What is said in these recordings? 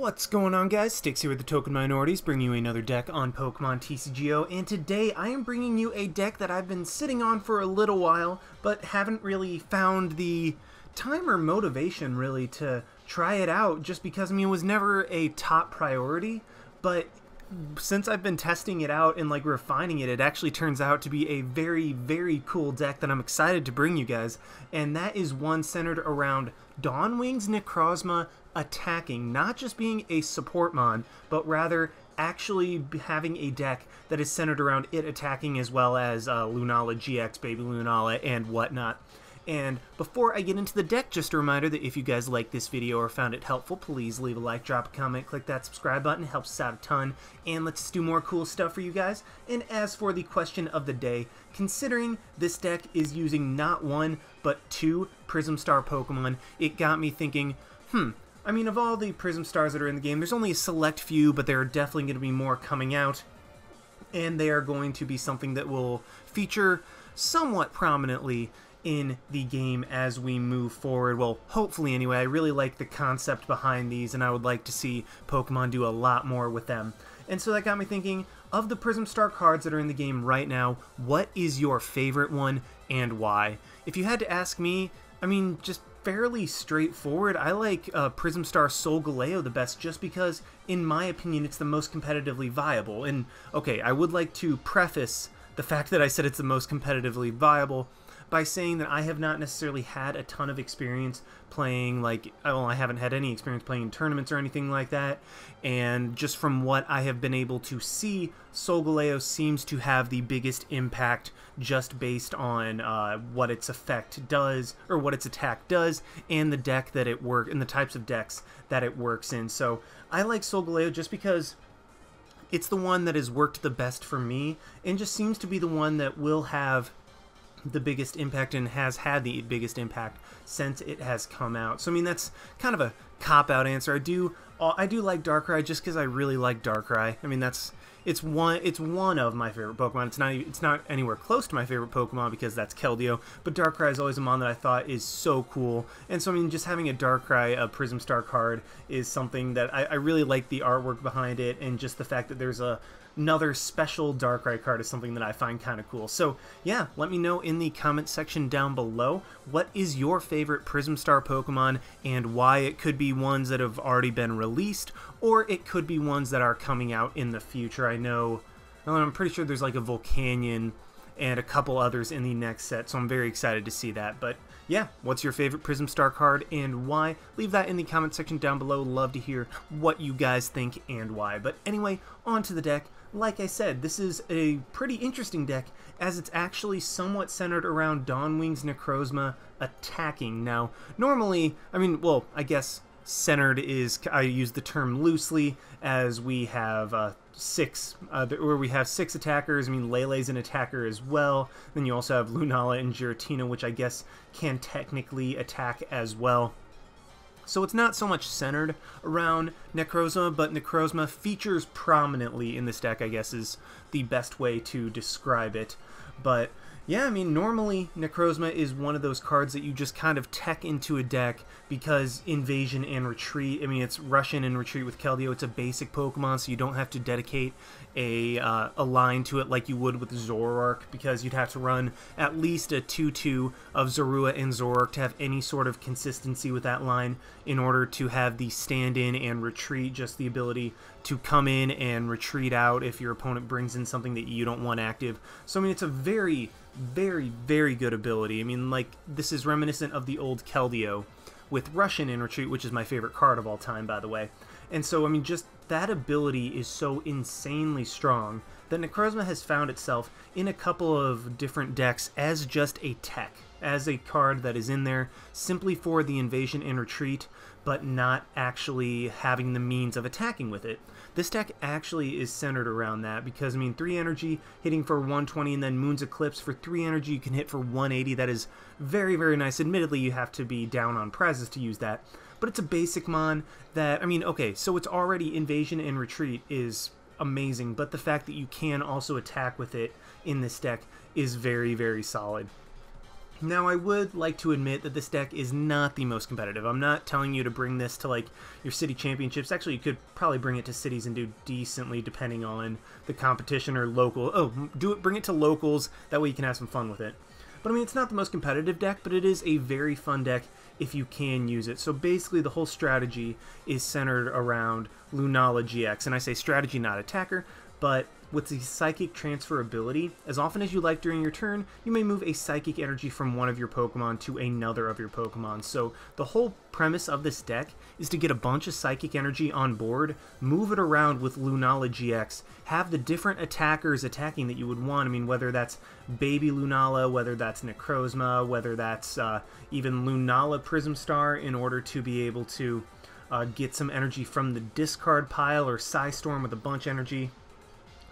What's going on, guys? Sticks here with the Token Minorities, bringing you another deck on Pokemon TCGO, and today I am bringing you a deck that I've been sitting on for a little while, but haven't really found the time or motivation, really, to try it out, just because, I mean, it was never a top priority, but since I've been testing it out and, like, refining it, it actually turns out to be a very, very cool deck that I'm excited to bring you guys, and that is one centered around Dawnwing's Necrozma attacking, not just being a support mon, but rather actually having a deck that is centered around it attacking, as well as Lunala GX, Baby Lunala, and whatnot. And before I get into the deck, just a reminder that if you guys like this video or found it helpful, please leave a like, drop a comment, click that subscribe button. It helps us out a ton, and let's do more cool stuff for you guys. And as for the question of the day, considering this deck is using not one, but two Prism Star Pokemon, it got me thinking, I mean, of all the Prism Stars that are in the game, there's only a select few, but there are definitely going to be more coming out, and they are going to be something that will feature somewhat prominently in the game as we move forward. Well, hopefully anyway. I really like the concept behind these, and I would like to see Pokemon do a lot more with them. And so that got me thinking, of the Prism Star cards that are in the game right now, what is your favorite one and why? If you had to ask me, I mean, just fairly straightforward. I like Prism Star Solgaleo the best, just because, in my opinion, it's the most competitively viable. And, okay, I would like to preface the fact that I said it's the most competitively viable by saying that I have not necessarily had a ton of experience playing, like, well, I haven't had any experience playing in tournaments or anything like that, and just from what I have been able to see, Solgaleo seems to have the biggest impact just based on what its effect does, or what its attack does, and the deck that it works, and the types of decks that it works in. So I like Solgaleo just because it's the one that has worked the best for me, and just seems to be the one that will have the biggest impact and has had the biggest impact since it has come out. So I mean, that's kind of a cop-out answer. I do like Darkrai just because I really like Darkrai. I mean, it's one of my favorite Pokemon. It's not anywhere close to my favorite Pokemon because that's Keldeo, but Darkrai is always a mon that I thought is so cool. And so I mean, just having a Darkrai, a Prism Star card, is something that I really like the artwork behind it, and just the fact that there's another special Darkrai card is something that I find kind of cool. So yeah, let me know in the comment section down below, what is your favorite Prism Star Pokemon and why. It could be ones that have already been released, or it could be ones that are coming out in the future. I'm pretty sure there's like a Volcanion and a couple others in the next set, so I'm very excited to see that. But yeah, what's your favorite Prism Star card and why? Leave that in the comment section down below. Love to hear what you guys think and why. But anyway, on to the deck. Like I said, this is a pretty interesting deck, as it's actually somewhat centered around Dawnwing's Necrozma attacking. Now, normally, I mean, well, I guess centered is, I use the term loosely, as we have six attackers. I mean, Lele's an attacker as well. Then you also have Lunala and Giratina, which I guess can technically attack as well. So it's not so much centered around Necrozma, but Necrozma features prominently in this deck, I guess, is the best way to describe it. But yeah, I mean, normally Necrozma is one of those cards that you just kind of tech into a deck because invasion and retreat. I mean, it's rush in and retreat with Keldeo. It's a basic Pokemon, so you don't have to dedicate a line to it like you would with Zoroark, because you'd have to run at least a 2-2 of Zorua and Zoroark to have any sort of consistency with that line in order to have the stand-in and retreat, just the ability to come in and retreat out if your opponent brings in something that you don't want active. So I mean, it's a very, very, very good ability. I mean, like, this is reminiscent of the old Keldeo with Russian in Retreat, which is my favorite card of all time, by the way. And so, I mean, just that ability is so insanely strong that Necrozma has found itself in a couple of different decks as just a tech, as a card that is in there simply for the invasion and retreat, but not actually having the means of attacking with it. This deck actually is centered around that because, I mean, 3 energy hitting for 120, and then Moon's Eclipse for 3 energy you can hit for 180. That is very, very nice. Admittedly, you have to be down on prizes to use that, but it's a basic mon that, I mean, okay, so it's already invasion and retreat is amazing, but the fact that you can also attack with it in this deck is very, very solid. Now, I would like to admit that this deck is not the most competitive. I'm not telling you to bring this to, like, your city championships. Actually, you could probably bring it to cities and do decently depending on the competition or local. Oh, bring it to locals. That way you can have some fun with it. But, I mean, it's not the most competitive deck, but it is a very fun deck if you can use it. So, basically, the whole strategy is centered around Lunala GX. And I say strategy, not attacker, but with the Psychic Transfer ability, as often as you like during your turn, you may move a Psychic energy from one of your Pokemon to another of your Pokemon. So the whole premise of this deck is to get a bunch of Psychic energy on board, move it around with Lunala GX, have the different attackers attacking that you would want. I mean, whether that's Baby Lunala, whether that's Necrozma, whether that's even Lunala Prism Star, in order to be able to get some energy from the discard pile, or Psystorm with a bunch of energy,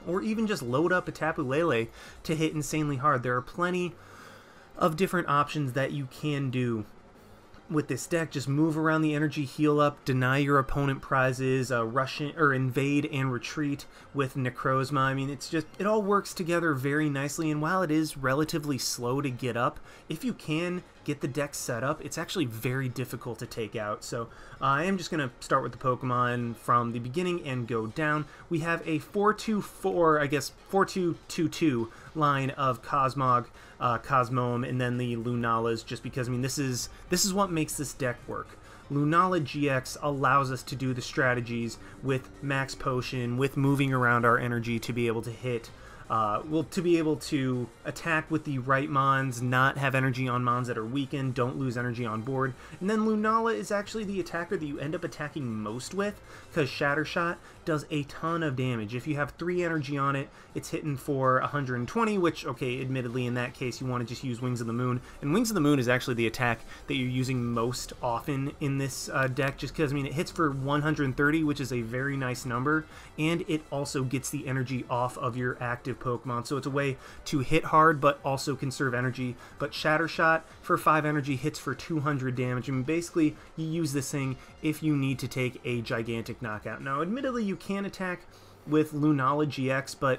or even just load up a Tapu Lele to hit insanely hard. There are plenty of different options that you can do with this deck. Just move around the energy, heal up, deny your opponent prizes, rush in, or invade and retreat with Necrozma. I mean, it's just, it all works together very nicely, and while it is relatively slow to get up, if you can get the deck set up, it's actually very difficult to take out. So I am just going to start with the Pokemon from the beginning and go down. We have a 4-2-4, I guess 4-2-2-2 line of Cosmog, Cosmoem, and then the Lunalas, just because, I mean, this is what makes this deck work. Lunala GX allows us to do the strategies with Max Potion, with moving around our energy to be able to hit, to be able to attack with the right mons, not have energy on mons that are weakened, don't lose energy on board. And then Lunala is actually the attacker that you end up attacking most with, because Shatter Shot does a ton of damage. If you have 3 energy on it, it's hitting for 120, which, okay, admittedly in that case you want to just use Wings of the Moon. And Wings of the Moon is actually the attack that you're using most often in this deck, just because, I mean, it hits for 130, which is a very nice number, and it also gets the energy off of your active Pokemon, so it's a way to hit hard but also conserve energy. But Shatter Shot for 5 energy hits for 200 damage. I mean, basically you use this thing if you need to take a gigantic knockout. Now, admittedly, you can attack with Lunala GX, but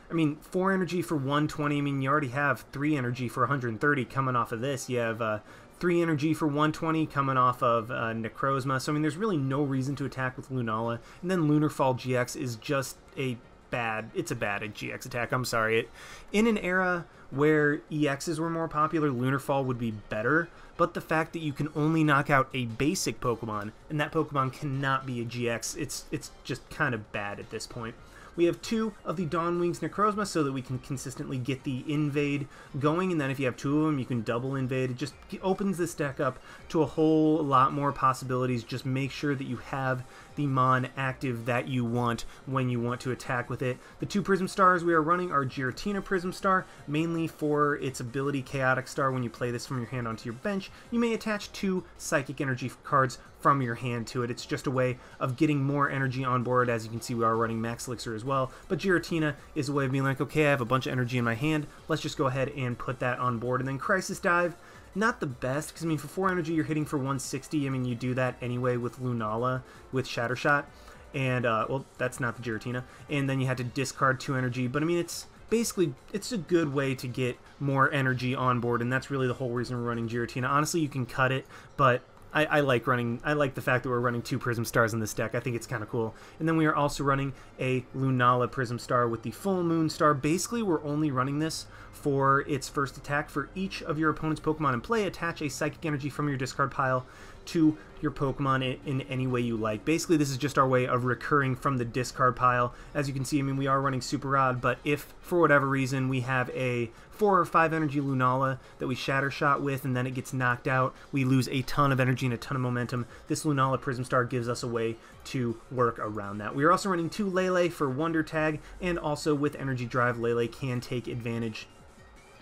I mean, 4 energy for 120, I mean, you already have 3 energy for 130 coming off of this. You have 3 energy for 120 coming off of Necrozma, so I mean, there's really no reason to attack with Lunala. And then Lunarfall GX is just a bad GX attack. I'm sorry. In an era where EXs were more popular, Lunarfall would be better, but the fact that you can only knock out a basic Pokemon, and that Pokemon cannot be a GX, it's just kind of bad at this point. We have 2 of the Dawn Wings Necrozma so that we can consistently get the invade going, and then if you have 2 of them, you can double invade. It just opens this deck up to a whole lot more possibilities. Just make sure that you have the Mon active that you want when you want to attack with it. The 2 Prism Stars we are running are Giratina Prism Star, mainly for its ability Chaotic Star. When you play this from your hand onto your bench, you may attach 2 Psychic Energy cards from your hand to it. It's just a way of getting more energy on board. As you can see, we are running Max Elixir as well, but Giratina is a way of being like, okay, I have a bunch of energy in my hand, let's just go ahead and put that on board. And then Crisis Dive, not the best, because I mean, for 4 energy you're hitting for 160. I mean, you do that anyway with Lunala with Shatter Shot, and well, that's not the Giratina, and then you had to discard 2 energy. But I mean, it's basically, it's a good way to get more energy on board, and that's really the whole reason we're running Giratina. Honestly, you can cut it, but I like the fact that we're running 2 Prism Stars in this deck. I think it's kind of cool. And then we are also running a Lunala Prism Star with the Full Moon Star. Basically, we're only running this for its first attack. For each of your opponent's Pokemon in play, attach a Psychic Energy from your discard pile to your Pokemon in any way you like. Basically, this is just our way of recurring from the discard pile. As you can see, I mean, we are running Super Rod, but if for whatever reason we have a 4 or 5 energy Lunala that we Shatter Shot with and then it gets knocked out, we lose a ton of energy and a ton of momentum. This Lunala Prism Star gives us a way to work around that. We are also running 2 Lele for Wonder Tag, and also with Energy Drive, Lele can take advantage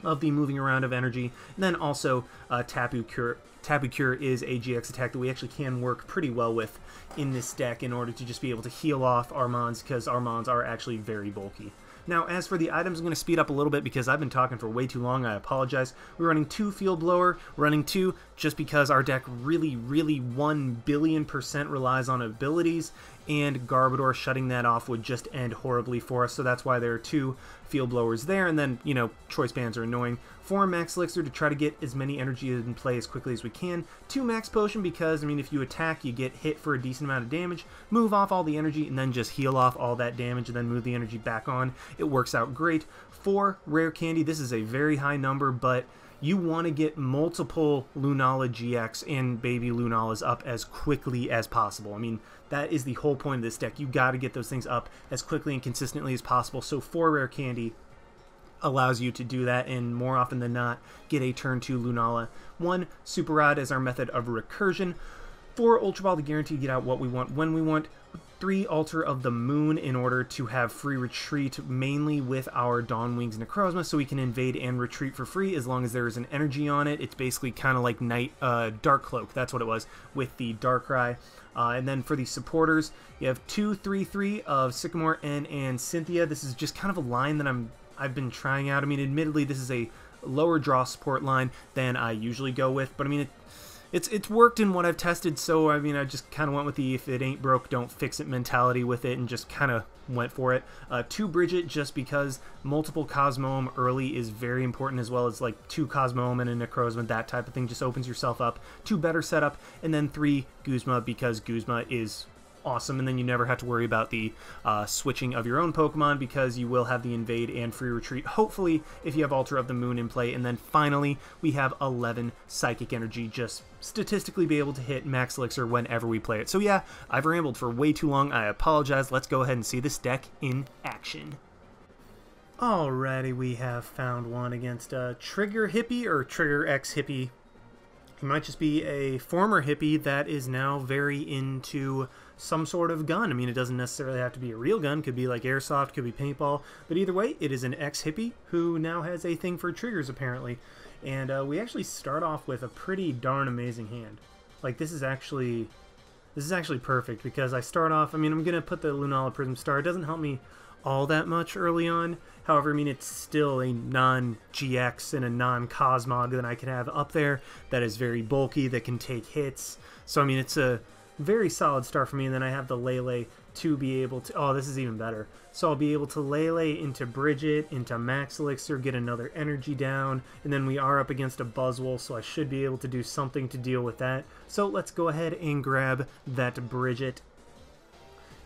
of the moving around of energy. And then also Tapu Cure. Tapu Cure is a GX attack that we actually can work pretty well with in this deck in order to just be able to heal off our mons, because our mons are actually very bulky. Now, as for the items, I'm going to speed up a little bit because I've been talking for way too long. I apologize. We're running 2 Field Blower, running 2 just because our deck really, really 1 billion% relies on abilities, and Garbodor shutting that off would just end horribly for us, so that's why there are 2 Field Blowers there, and then, you know, Choice Bands are annoying. 4 Max Elixir to try to get as many energy in play as quickly as we can. 2 Max Potion because, I mean, if you attack, you get hit for a decent amount of damage, move off all the energy, and then just heal off all that damage, and then move the energy back on. It works out great. 4 Rare Candy, this is a very high number, but you want to get multiple Lunala GX and baby Lunalas up as quickly as possible. I mean, that is the whole point of this deck. You got to get those things up as quickly and consistently as possible. So 4 Rare Candy allows you to do that, and more often than not, get a turn 2 Lunala. 1 Super Rod as our method of recursion. 4 Ultra Ball to guarantee to get out what we want when we want. 3 Altar of the Moon in order to have free retreat, mainly with our Dawn Wings Necrozma, so we can invade and retreat for free as long as there is an energy on it. It's basically kind of like Dark Cloak, that's what it was, with the Darkrai. And then for the supporters, you have 2 3/3 of Sycamore, N, and Cynthia. This is just kind of a line that I've been trying out. I mean, admittedly, this is a lower draw support line than I usually go with, but I mean, it's worked in what I've tested, so I mean, I just kind of went with the if it ain't broke, don't fix it mentality with it, and just kind of went for it. 2 Brigette, just because multiple Cosmoem early is very important, as well as like 2 Cosmoem and a Necrozma, that type of thing just opens yourself up to better setup. And then 3 Guzma, because Guzma is awesome, and then you never have to worry about the switching of your own Pokemon, because you will have the invade and free retreat, hopefully, if you have Altar of the Moon in play. And then finally, we have 11 Psychic Energy, just statistically be able to hit Max Elixir whenever we play it. So yeah, I've rambled for way too long, I apologize. Let's go ahead and see this deck in action. Alrighty, we have found one against Trigger Hippie, or Trigger X Hippie. He might just be a former hippie that is now very into some sort of gun. I mean, it doesn't necessarily have to be a real gun. Could be like airsoft, could be paintball. But either way, it is an ex-hippie who now has a thing for triggers, apparently. And we actually start off with a pretty darn amazing hand. Like, this is actually perfect, because I start off, I mean, I'm going to put the Lunala Prism Star. It doesn't help me all that much early on. However, I mean, it's still a non-GX and a non-Cosmog that I can have up there that is very bulky, that can take hits. So, I mean, it's a very solid start for me. And then I have the Lele to be able to... Oh, this is even better. So I'll be able to Lele into Brigette, into Max Elixir, get another energy down, and then we are up against a Buzzwole, so I should be able to do something to deal with that. So let's go ahead and grab that Brigette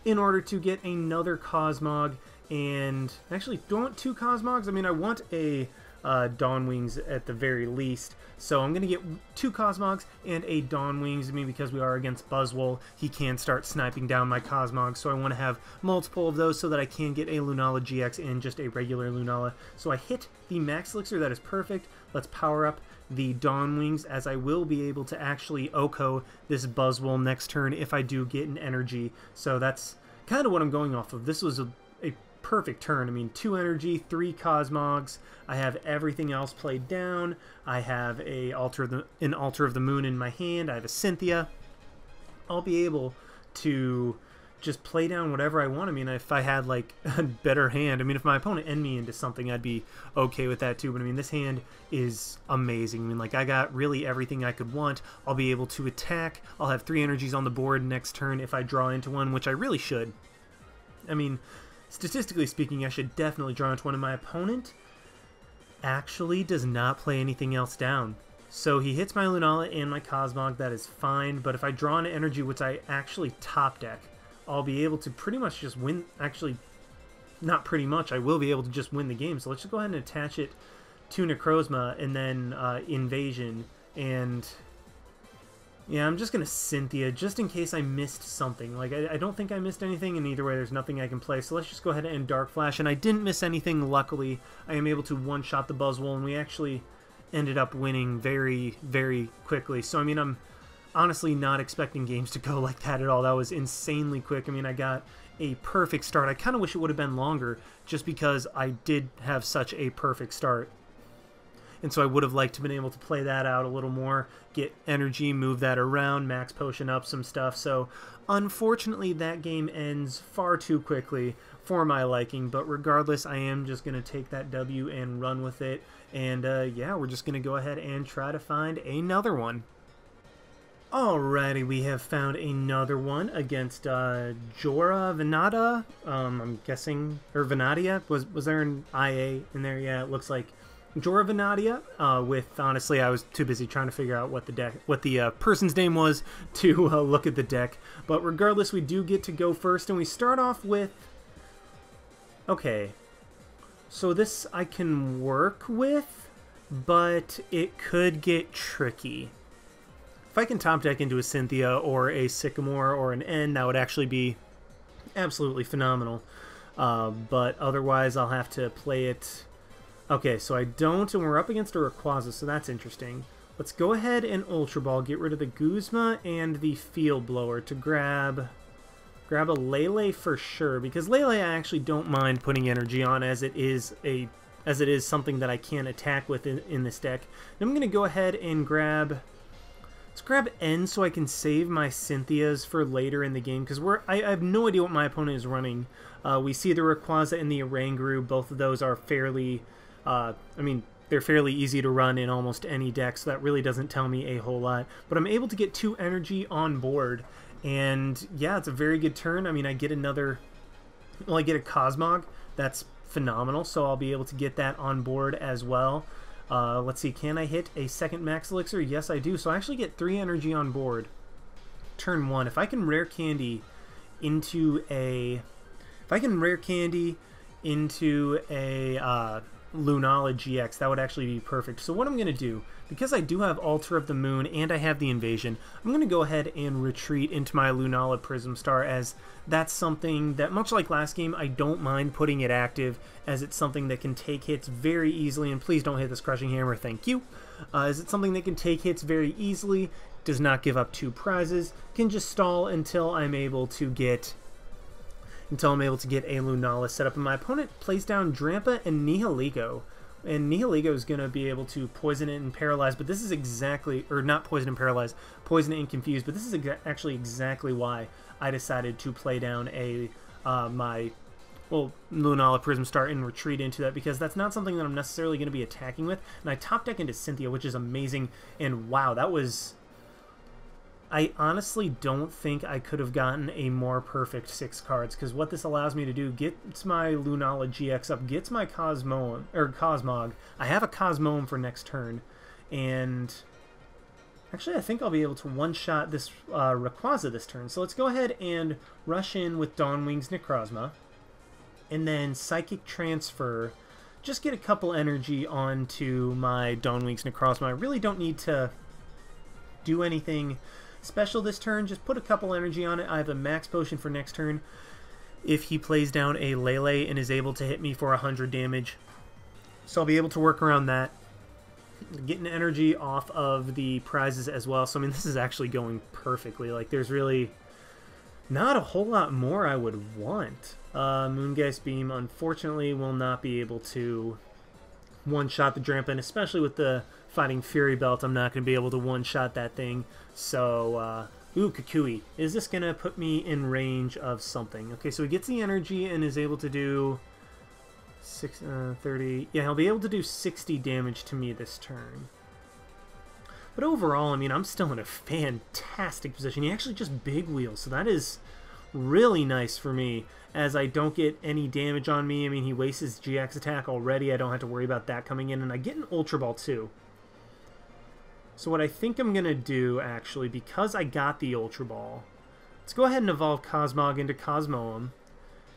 in order to get another Cosmog. And actually, do I want 2 Cosmogs? I mean, I want a Dawn Wings at the very least. So I'm going to get 2 Cosmogs and a Dawn Wings. I mean, because we are against Buzzwole, he can start sniping down my Cosmog. So I want to have multiple of those so that I can get a Lunala GX and just a regular Lunala. So I hit the Max Elixir. That is perfect. Let's power up the Dawn Wings, as I will be able to actually OHKO this Buzzwole next turn if I do get an energy. So that's kind of what I'm going off of. This was a perfect turn. I mean, 2 energy, 3 Cosmogs. I have everything else played down. I have an Altar of the Moon in my hand. I have a Cynthia. I'll be able to just play down whatever I want. I mean, if I had like a better hand, I mean, if my opponent ended me into something, I'd be okay with that too. But I mean, this hand is amazing. I mean, like, I got really everything I could want. I'll be able to attack. I'll have 3 energies on the board next turn if I draw into one, which I really should. I mean, statistically speaking, I should definitely draw into one, and my opponent actually does not play anything else down. So he hits my Lunala and my Cosmog, that is fine, but if I draw an energy, which I actually top deck, I'll be able to pretty much just win. Actually, not pretty much, I will be able to just win the game. So let's just go ahead and attach it to Necrozma, and then Invasion, and yeah, I'm just going to Cynthia, just in case I missed something. Like, I don't think I missed anything, and either way, there's nothing I can play. So let's just go ahead and Dark Flash, and I didn't miss anything, luckily. I am able to one-shot the Buzzwole, and we actually ended up winning very, very quickly. So, I mean, I'm honestly not expecting games to go like that at all. That was insanely quick. I mean, I got a perfect start. I kind of wish it would have been longer, just because I did have such a perfect start. And so I would have liked to have been able to play that out a little more, get energy, move that around, max potion up some stuff. So unfortunately, that game ends far too quickly for my liking. But regardless, I am just going to take that W and run with it. And yeah, we're just going to go ahead and try to find another one. Alrighty, we have found another one against Jora Venata. I'm guessing, or Venatia. Was there an IA in there? Yeah, it looks like Jora Venatia. With honestly, I was too busy trying to figure out what the person's name was to look at the deck. But regardless, we do get to go first, and we start off with. Okay, so this I can work with, but it could get tricky. If I can top deck into a Cynthia or a Sycamore or an N, that would actually be absolutely phenomenal. But otherwise, I'll have to play it. Okay, so I don't, and we're up against a Rayquaza, so that's interesting. Let's go ahead and Ultra Ball, get rid of the Guzma and the Field Blower to grab a Lele for sure, because Lele I actually don't mind putting energy on as it is something that I can attack with in this deck. And I'm going to go ahead and let's grab N so I can save my Cynthias for later in the game, because I have no idea what my opponent is running. We see the Rayquaza and the Oranguru. Both of those are fairly, they're fairly easy to run in almost any deck, so that really doesn't tell me a whole lot. But I'm able to get 2 energy on board, and yeah, it's a very good turn. I mean, I get a Cosmog. That's phenomenal, so I'll be able to get that on board as well. Let's see, can I hit a second Max Elixir? Yes, I do. So I actually get 3 energy on board. Turn 1. If I can Rare Candy into a Lunala GX, that would actually be perfect. So what I'm going to do, because I do have Altar of the Moon and I have the Invasion, I'm going to go ahead and retreat into my Lunala Prism Star, as that's something that, much like last game, I don't mind putting it active, as it's something that can take hits very easily. And please don't hit this Crushing Hammer, thank you. As it's something that can take hits very easily, does not give up 2 prizes, can just stall until I'm able to get a Lunala set up. And my opponent plays down Drampa and Nihilego. And Nihilego is going to be able to poison it and paralyze, but this is exactly, or not poison and paralyze, poison it and confuse, but this is actually exactly why I decided to play down my Lunala Prism Star and retreat into that, because that's not something that I'm necessarily going to be attacking with. And I top deck into Cynthia, which is amazing, and wow, that was... I honestly don't think I could have gotten a more perfect 6 cards, because what this allows me to do, gets my Lunala GX up, gets my Cosmog. I have a Cosmoem for next turn, and actually I think I'll be able to one-shot this Rayquaza this turn. So let's go ahead and rush in with Dawnwing's Necrozma, and then Psychic Transfer, just get a couple energy onto my Dawnwing's Necrozma. I really don't need to do anything special this turn, just put a couple energy on it. I have a Max Potion for next turn. If he plays down a Lele and is able to hit me for 100 damage, so I'll be able to work around that. Getting energy off of the prizes as well, so I mean, this is actually going perfectly. Like, there's really not a whole lot more I would want. Moongeist Beam, unfortunately, will not be able to one-shot the Drampa, and especially with the Fighting Fury Belt, I'm not going to be able to one-shot that thing. So, ooh, Kukui. Is this going to put me in range of something? Okay, so he gets the energy and is able to do 30. Yeah, he'll be able to do 60 damage to me this turn. But overall, I mean, I'm still in a fantastic position. He actually just Big Wheels, so that is really nice for me, as I don't get any damage on me. I mean, he wastes his GX attack already. I don't have to worry about that coming in, and I get an Ultra Ball too. So what I think I'm going to do, actually, because I got the Ultra Ball, let's go ahead and evolve Cosmog into Cosmoem.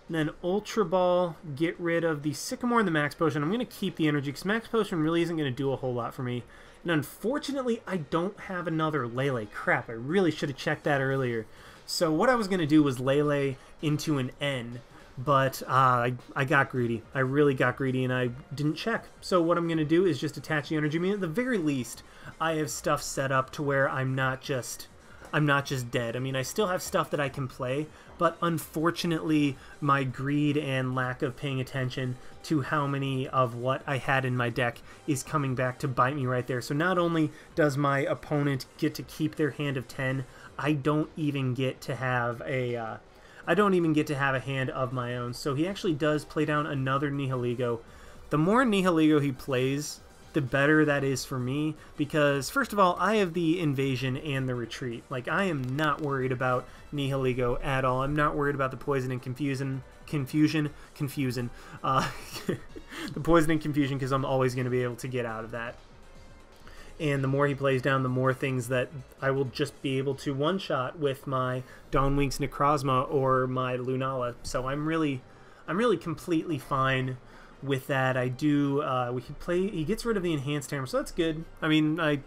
And then Ultra Ball, get rid of the Sycamore and the Max Potion. I'm going to keep the energy, because Max Potion really isn't going to do a whole lot for me. And unfortunately, I don't have another Lele. Crap, I really should have checked that earlier. So what I was going to do was Lele into an N, but I got greedy. I really got greedy, and I didn't check. So what I'm going to do is just attach the energy. I mean, at the very least, I have stuff set up to where I'm not just dead. I mean, I still have stuff that I can play, but unfortunately, my greed and lack of paying attention to how many of what I had in my deck is coming back to bite me right there. So not only does my opponent get to keep their hand of 10, I don't even get to have a hand of my own. So he actually does play down another Nihilego. The more Nihilego he plays, the better that is for me, because first of all, I have the invasion and the retreat. Like, I am not worried about Nihilego at all. I'm not worried about the poison and confusion, the poison and confusion, because I'm always going to be able to get out of that. And the more he plays down, the more things that I will just be able to one-shot with my Dawnwink's Necrozma or my Lunala. So I'm really completely fine with that. I do, he gets rid of the Enhanced Hammer, so that's good. I mean,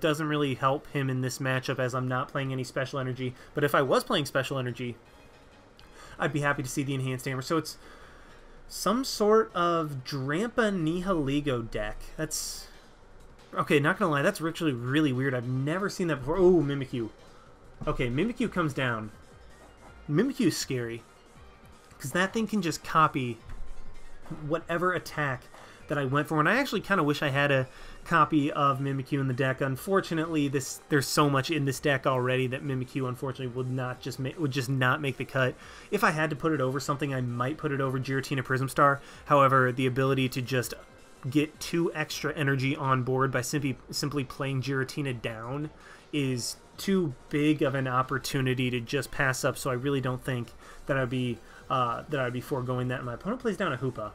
doesn't really help him in this matchup as I'm not playing any Special Energy, but if I was playing Special Energy, I'd be happy to see the Enhanced Hammer. So it's some sort of Drampa Nihilego deck. That's, okay, not gonna lie, that's actually really weird. I've never seen that before. Oh, Mimikyu. Okay, Mimikyu comes down. Mimikyu's scary, because that thing can just copy whatever attack that I went for, and I actually kind of wish I had a copy of Mimikyu in the deck. Unfortunately, there's so much in this deck already that Mimikyu unfortunately would just not make the cut. If I had to put it over something, I might put it over Giratina Prism Star. However, the ability to just get 2 extra energy on board by simply playing Giratina down is too big of an opportunity to just pass up. So I really don't think that I'd be foregoing that. And my opponent plays down a Hoopa.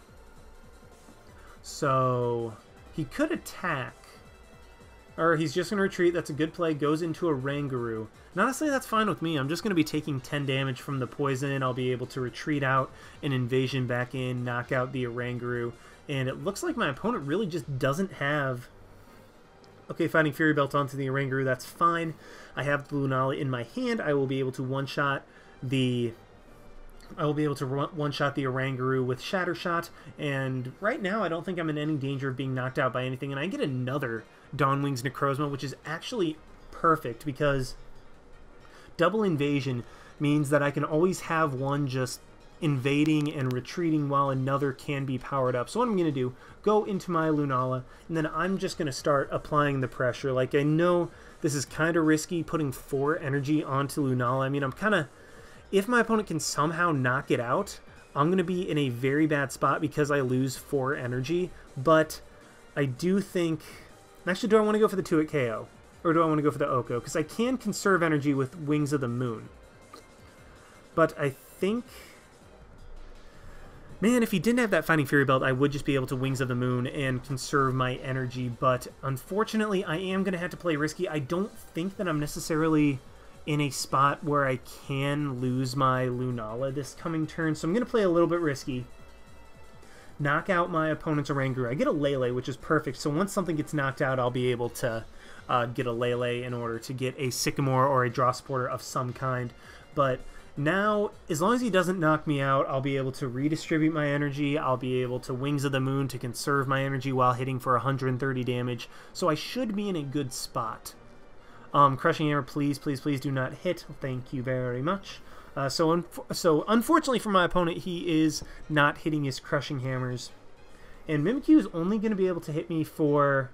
So he could attack, or he's just going to retreat. That's a good play. Goes into a Rangaroo. And honestly, that's fine with me. I'm just going to be taking 10 damage from the poison. I'll be able to retreat out an invasion back in, knock out the Rangaroo. And it looks like my opponent really just doesn't have... Okay, Fighting Fury Belt onto the Rangaroo. That's fine. I have the Lunala in my hand. I will be able to one-shot the... Rangaroo with Shatter Shot, and right now I don't think I'm in any danger of being knocked out by anything, and I get another Dawnwing's Necrozma, which is actually perfect, because double invasion means that I can always have one just invading and retreating while another can be powered up. So what I'm going to do, go into my Lunala, and then I'm just going to start applying the pressure. Like, I know this is kind of risky, putting 4 energy onto Lunala. I mean, I'm kind of... If my opponent can somehow knock it out, I'm going to be in a very bad spot because I lose 4 energy. But I do think... Actually, do I want to go for the 2-hit KO? Or do I want to go for the Oko? Because I can conserve energy with Wings of the Moon. But I think... Man, if he didn't have that Fighting Fury Belt, I would just be able to Wings of the Moon and conserve my energy. But unfortunately, I am going to have to play risky. I don't think that I'm necessarily in a spot where I can lose my Lunala this coming turn, so I'm going to play a little bit risky. Knock out my opponent's Oranguru. I get a Lele, which is perfect, so once something gets knocked out, I'll be able to get a Lele in order to get a Sycamore or a Draw Supporter of some kind. But now, as long as he doesn't knock me out, I'll be able to redistribute my energy. I'll be able to Wings of the Moon to conserve my energy while hitting for 130 damage, so I should be in a good spot. Crushing Hammer, please, please, please do not hit. Thank you very much. So unfortunately for my opponent, he is not hitting his Crushing Hammers. And Mimikyu is only going to be able to hit me for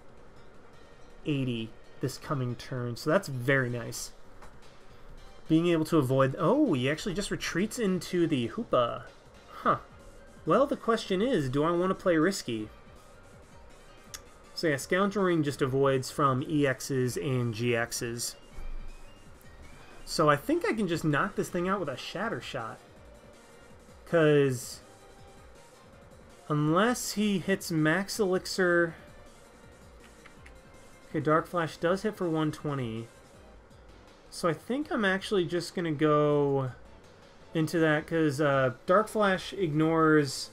80 this coming turn. So that's very nice. Being able to avoid... Oh, he actually just retreats into the Hoopa. Huh. Well, the question is, do I want to play risky? So yeah, Scoundrel Ring just avoids from EXs and GXs. So I think I can just knock this thing out with a Shatter Shot. Because unless he hits Max Elixir... Okay, Dark Flash does hit for 120. So I think I'm actually just going to go into that because Dark Flash ignores...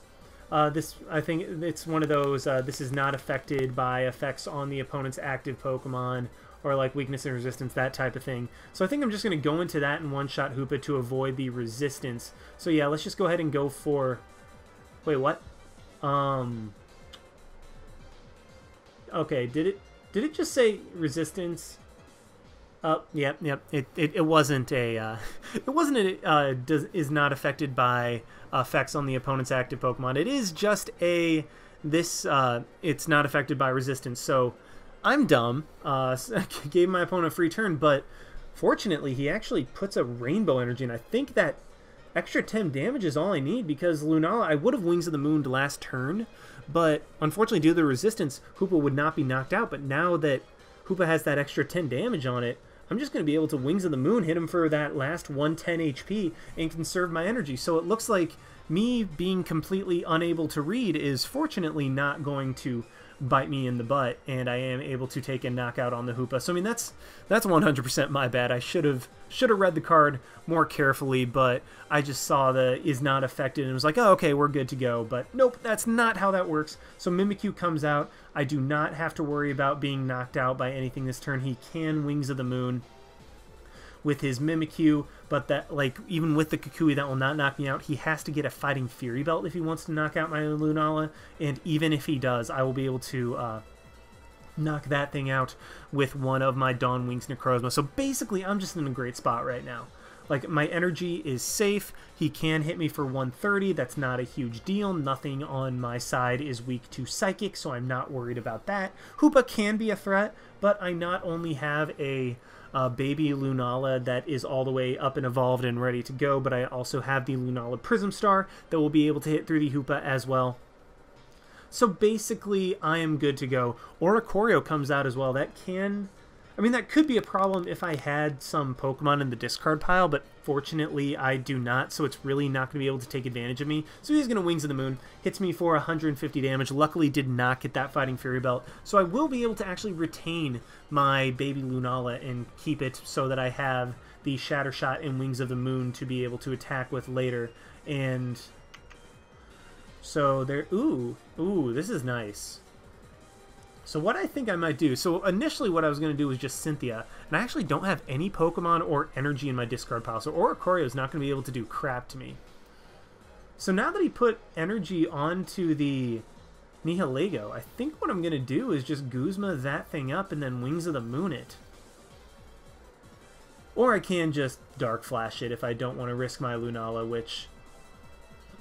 this, I think it's one of those, this is not affected by effects on the opponent's active Pokemon, or like weakness and resistance, that type of thing. So I think I'm just going to go into that and one-shot Hoopa to avoid the resistance. So yeah, let's just go ahead and go for... Wait, what? Okay, did it just say resistance? Yep. It wasn't a is not affected by effects on the opponent's active Pokemon. It is just a it's not affected by resistance. So I'm dumb. Gave my opponent a free turn, but fortunately he actually puts a Rainbow Energy, and I think that extra 10 damage is all I need because Lunala, I would have Wings of the Moon last turn, but unfortunately due to the resistance, Hoopa would not be knocked out, but now that Hoopa has that extra 10 damage on it, I'm just going to be able to Wings of the Moon, hit him for that last 110 HP, and conserve my energy. So it looks like me being completely unable to read is fortunately not going to bite me in the butt, and I am able to take a knockout on the Hoopa. So I mean, that's 100% my bad. I should have read the card more carefully, but I just saw the is not affected and was like, oh, okay, we're good to go. But nope, that's not how that works. So Mimikyu comes out. I do not have to worry about being knocked out by anything this turn. He can Wings of the Moon with his Mimikyu, but that, like, even with the Kukui, that will not knock me out. He has to get a Fighting Fury Belt if he wants to knock out my Lunala, and even if he does, I will be able to knock that thing out with one of my Dawn Wings Necrozma. So basically, I'm just in a great spot right now. Like, my energy is safe. He can hit me for 130. That's not a huge deal. Nothing on my side is weak to Psychic, so I'm not worried about that. Hoopa can be a threat, but I not only have a baby Lunala that is all the way up and evolved and ready to go, but I also have the Lunala Prism Star that will be able to hit through the Hoopa as well. So basically, I am good to go. Oricorio comes out as well. That can... I mean, that could be a problem if I had some Pokemon in the discard pile, but fortunately I do not, so it's really not going to be able to take advantage of me. So he's going to Wings of the Moon, hits me for 150 damage, luckily did not get that Fighting Fury Belt, so I will be able to actually retain my baby Lunala and keep it so that I have the Shatter Shot and Wings of the Moon to be able to attack with later. And so there, ooh, this is nice. So what I think I might do, so initially what I was going to do was just Cynthia, and I actually don't have any Pokemon or energy in my discard pile, so Oricorio is not going to be able to do crap to me. So now that he put energy onto the Nihilego, I think what I'm going to do is just Guzma that thing up and then Wings of the Moon it. Or I can just Dark Flash it if I don't want to risk my Lunala, which...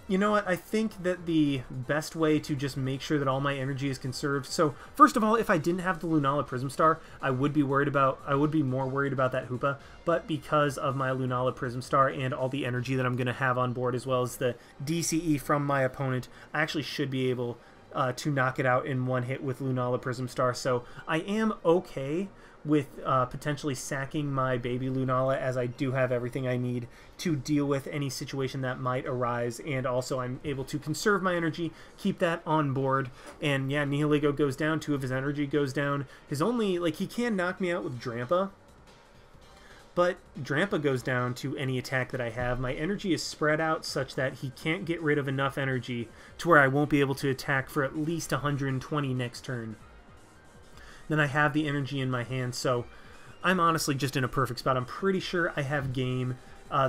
You know what, I think that the best way to just make sure that all my energy is conserved... So, first of all, if I didn't have the Lunala Prism Star, I would be more worried about that Hoopa, but because of my Lunala Prism Star and all the energy that I'm going to have on board, as well as the DCE from my opponent, I actually should be able to knock it out in one hit with Lunala Prism Star. So, I am okay with potentially sacking my baby Lunala, as I do have everything I need to deal with any situation that might arise, and also I'm able to conserve my energy, keep that on board, and yeah, Nihilego goes down, 2 of his energy goes down. His only, like, he can knock me out with Drampa, but Drampa goes down to any attack that I have. My energy is spread out such that he can't get rid of enough energy to where I won't be able to attack for at least 120 next turn. Then I have the energy in my hand, so I'm honestly just in a perfect spot. I'm pretty sure I have game.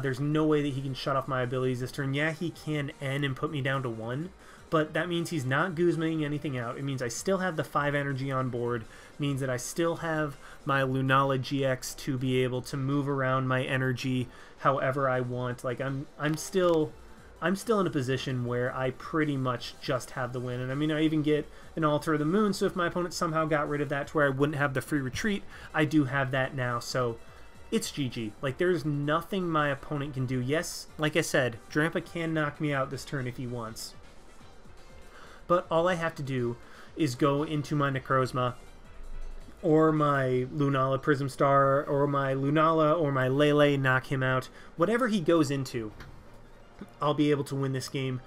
There's no way that he can shut off my abilities this turn. Yeah, he can N and put me down to 1, but that means he's not Guzmaing anything out. It means I still have the 5 energy on board. It means that I still have my Lunala GX to be able to move around my energy however I want. Like, I'm still in a position where I pretty much just have the win. And I mean, I even get an Altar of the Moon, so if my opponent somehow got rid of that to where I wouldn't have the free retreat, I do have that now, so it's GG. Like, there's nothing my opponent can do. Yes, like I said, Drampa can knock me out this turn if he wants. But all I have to do is go into my Necrozma, or my Lunala Prism Star, or my Lunala, or my Lele, knock him out. Whatever he goes into, I'll be able to win this game.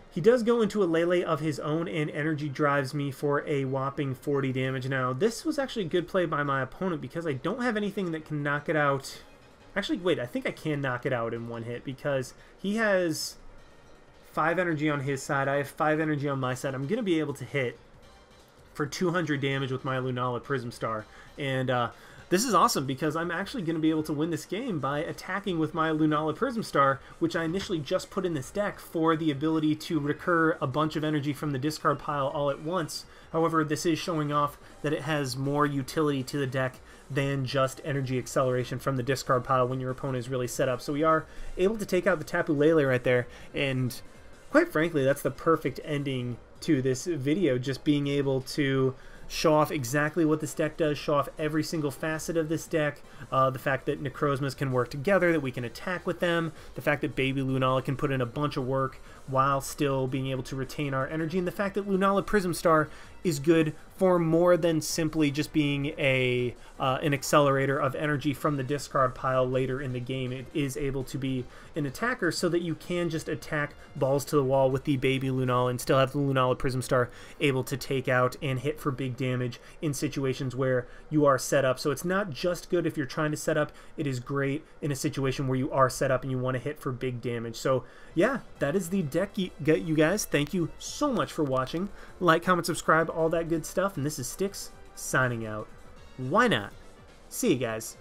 He does go into a Lele of his own, and energy drives me for a whopping 40 damage. Now, this was actually a good play by my opponent because I don't have anything that can knock it out. Actually, wait, I think I can knock it out in one hit because he has 5 energy on his side. I have 5 energy on my side. I'm going to be able to hit for 200 damage with my Lunala Prism Star. And this is awesome because I'm actually going to be able to win this game by attacking with my Lunala Prism Star, which I initially just put in this deck for the ability to recur a bunch of energy from the discard pile all at once. However, this is showing off that it has more utility to the deck than just energy acceleration from the discard pile when your opponent is really set up. So we are able to take out the Tapu Lele right there, and quite frankly, that's the perfect ending to this video, just being able to show off exactly what this deck does, show off every single facet of this deck, the fact that Necrozmas can work together, that we can attack with them, the fact that Baby Lunala can put in a bunch of work while still being able to retain our energy, and the fact that Lunala Prism Star is good for more than simply just being an accelerator of energy from the discard pile later in the game. It is able to be an attacker so that you can just attack balls to the wall with the baby Lunala and still have the Lunala Prism Star able to take out and hit for big damage in situations where you are set up. So it's not just good if you're trying to set up, it is great in a situation where you are set up and you want to hit for big damage. So yeah, that is the deck, you guys. Thank you so much for watching. Like, comment, subscribe, all that good stuff. And this is Styx signing out. Why not? See you guys.